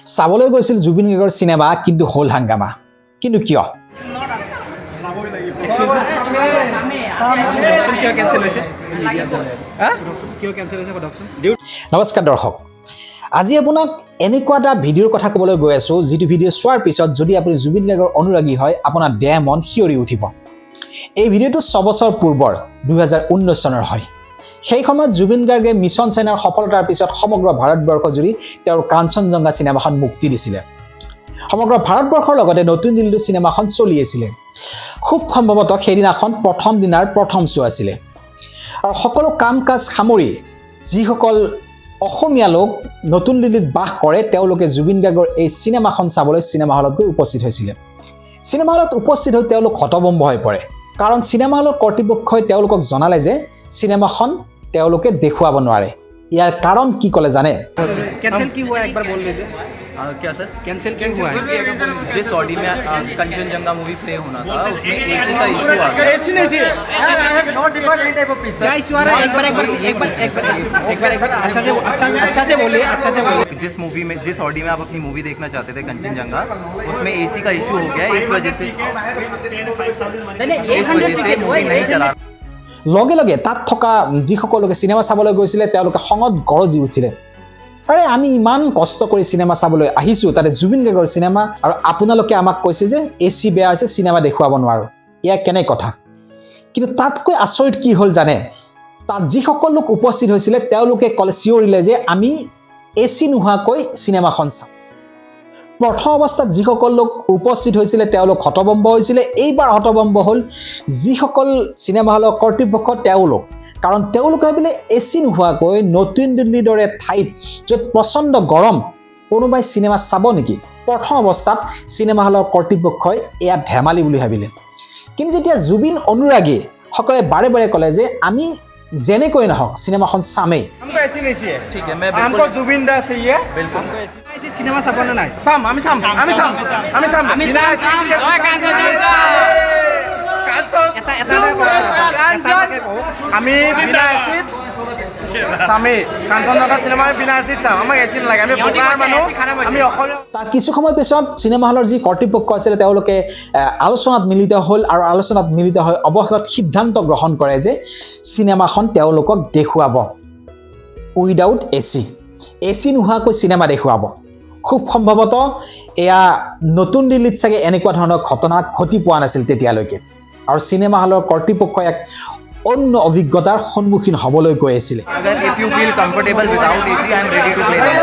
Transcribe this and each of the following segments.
চাবলৈ গৈছিল জুবিন গাৰ্গৰ সিনেমা কিন্তু হল হাংগামা কিন্তু কিয় নমস্কাৰ দৰ্শক আজি আপোনাক এনেকুৱা এটা ভিডিঅ'ৰ কথা ক'বলৈ গৈ আছো যিটো ভিডিঅ' চোৱাৰ পিছত যদি আপুনি জুবিন গাৰ্গৰ অনুৰাগী হয় আপোনাৰ দেহ মন শিয়ৰি উঠিব এই ভিডিঅ'টো 6 বছৰ পূৰ্বৰ 2019 চনৰ হয় সেই সময়ত জুবিন গাৰ্গে মিছন চাইনাৰ সফলতাৰ পিছত সমগ্ৰ ভাৰতবৰ্ষ জুৰি তেওঁৰ কাঞ্চনজংঘা সিনেমাখন মুক্তি দিছিলে সমগ্ৰ ভাৰতবৰ্ষৰ লগতে নতুন দিল্লীৰ সিনেমাখন চলি আছিল খুব সম্ভৱতঃ সেইদিনাখন প্ৰথম দিনাৰ প্ৰথম শো আছিল আৰু সকলো কাম কাজ সামৰি যিসকল অসমীয়া লোক নতুন দিল্লীত বাস কৰে তেওঁলোকে জুবিন গাৰ্গৰ এই সিনেমাখন চাবলৈ সিনেমা হলত গৈ উপস্থিত হৈছিল সিনেমা হলত উপস্থিত হৈ তেওঁলোক হতভম্ব হৈ পৰে কাৰণ সিনেমা হলৰ কৰ্তৃপক্ষই তেওঁলোকক জনালে যে সিনেমাখন তেওঁলোকে দেখুৱাব নোৱাৰে ইয়াৰ কাৰণ কি ক'লে জানে कैंसिल की हुआ एक बार बोल दीजिए क्या सर कैंसिल क्यों हुआ है जिस ऑडी में कंचनजंगा मूवी प्ले होना था उसमें एसी का इशू आ गया एसी नहीं चाहिए यार I have not defined any type of peace क्या इशू आ रहा है एक बार अच्छा से बोलिए जिस मूवी में जिस ऑडी में आप अपनी मूवी देखना चाहते थे कंचनजंगा उसमें एसी का इशू हो गया इस वजह से मूवी नहीं चला লগে লগে তাত থকা যিসকলকে সিনেমা চাবলৈ গৈছিল তেওঁলোকে খঙত গৰজি উঠিলে আৰে আমি ইমান কষ্ট কৰি সিনেমা চাবলৈ আহিছো তাতে জুবিন গাৰ্গৰ সিনেমা আৰু আপোনালোকে আমাক কৈছে যে এসি বেয়া আছে সিনেমা দেখুৱাব নোৱাৰো ইয়া কেনে কথা কিন্তু তাতকৈ আচৰিত কি হল জানে তাত যিসকল লোক উপস্থিত হৈছিল তেওঁলোকে কলে চিঞৰিলে যে আমি এসি নোহোৱাকৈ সিনেমাখন চাম প্ৰথম অৱস্থাত যিসকল লোক উপস্থিত হৈছিল তেওঁলোক হতভম্ব হৈছিল এইবাৰ হতভম্ব হল যিসকল সিনেমা হলৰ কৰ্তৃপক্ষ তেওঁলোক কাৰণ তেওঁলোকে ভাবিলে এসি নোহোৱাকৈ নতুন দিল্লীৰ দৰে ঠাইত য'ত প্ৰচণ্ড গৰম কোনোবাই সিনেমা চাব নেকি প্ৰথম অৱস্থাত সিনেমা হলৰ কৰ্তৃপক্ষই এয়া ধেমালি বুলি ভাবিলে কিন্তু যেতিয়া জুবিন অনুৰাগী সকলে বাৰে বাৰে ক'লে যে আমি যেনেকৈ নহওক সিনেমাখন চামেই हमको ऐसी नहीं चाहिए ठीक है मैं हमको जुबिन दा चाहिए बिल्कुल ऐसी सिनेमा सापना নাই সাম আমি সাম আমি বিনা এসিড সামে কাঞ্চনজংঘা সিনেমা বিনা এসিড চাম আমাক এসিড লাগে আমি বগাৰ মানুহ আমি অসমীয়া তাৰ কিছু সময় পিছত সিনেমা হলৰ যি কৰ্তৃপক্ষ আছিল তেওঁলোকে আলোচনাত মিলিত হল আৰু আলোচনাত মিলিত হৈ অৱশেষত সিদ্ধান্ত গ্ৰহণ কৰে যে সিনেমাখন তেওঁলোকক দেখুৱাব উইদাউট এসি নোহোৱাকৈ সিনেমা দেখুৱাব খুব সম্ভৱতঃ এয়া নতুন দিল্লীত চাগে এনেকুৱা ধৰণৰ ঘটনা ঘটি পোৱা নাছিল তেতিয়ালৈকে আৰু সিনেমা হলৰ কৰ্তৃপক্ষ এক অন্য অভিজ্ঞতাৰ সন্মুখীন হ'বলৈ গৈ আছিল अगर if you feel comfortable without AC I am ready to play them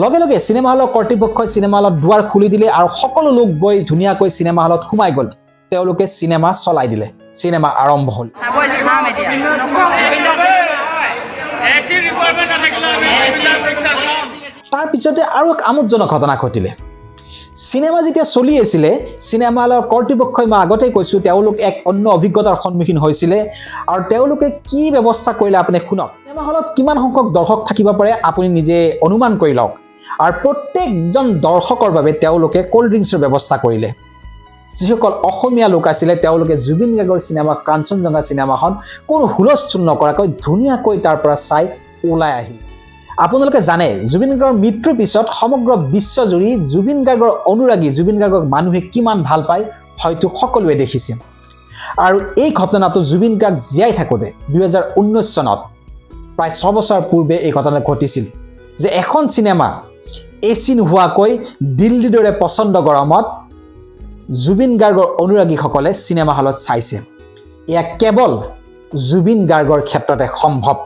লগে লগে সিনেমা হলৰ কৰ্তৃপক্ষই সিনেমা হলত দুৱাৰ খুলি দিলে আৰু সকলো লোক গৈ ধুনীয়াকৈ সিনেমা হলত সোমাই গ'ল তেওঁলোকে সিনেমা চলাই দিলে সিনেমা আৰম্ভ হ'ল তাৰ পিছতে আৰু এক আমোদজনক ঘটনা ঘটিলে সিনেমা যেতিয়া চলি আছিল সিনেমা হলৰ কৰ্তৃপক্ষই মই আগতে কৈছো তেওঁলোক এক অন্য অভিজ্ঞতাৰ সন্মুখীন হৈছিল আৰু তেওঁলোকে কি ব্যৱস্থা কৰিলে আপুনি শুনক সিনেমা হলত কিমান সংখ্যক দৰ্শক থাকিব পাৰে আপুনি নিজে অনুমান কৰি লওক আৰু প্ৰত্যেকজন দৰ্শকৰ বাবে তেওঁলোকে কোল্ড ড্ৰিংকছৰ ব্যৱস্থা কৰিলে যিসকল অসমীয়া লোক আছিল তেওঁলোকে জুবিন গাৰ্গৰ সিনেমা কাঞ্চনজংঘা সিনেমাখন কোনো হুলস্থুল নকৰাকৈ ধুনীয়াকৈ তাৰ পৰা চাই ওলাই আহিল আপোনালোকে জানে জুবিন গাৰ্গৰ মৃত্যুৰ পিছত সমগ্ৰ বিশ্বজুৰি জুবিন গাৰ্গৰ অনুৰাগী জুবিন গাৰ্গক মানুহে কিমান ভাল পায় হয়তো সকলোৱে দেখিছে আৰু এই ঘটনাটো জুবিন গাৰ্গ জীয়াই থাকোতে 2019 চনত প্ৰায় 6 বছৰ পূৰ্বে এই ঘটনা ঘটিছিল যে এখন সিনেমা এসি নোহোৱাকৈ দিল্লীৰ দৰে প্ৰচণ্ড গৰমত জুবিন গাৰ্গৰ অনুৰাগীসকলে সিনেমা হলত চাইছে এয়া কেৱল জুবিন গাৰ্গৰ ক্ষেত্ৰতে সম্ভৱ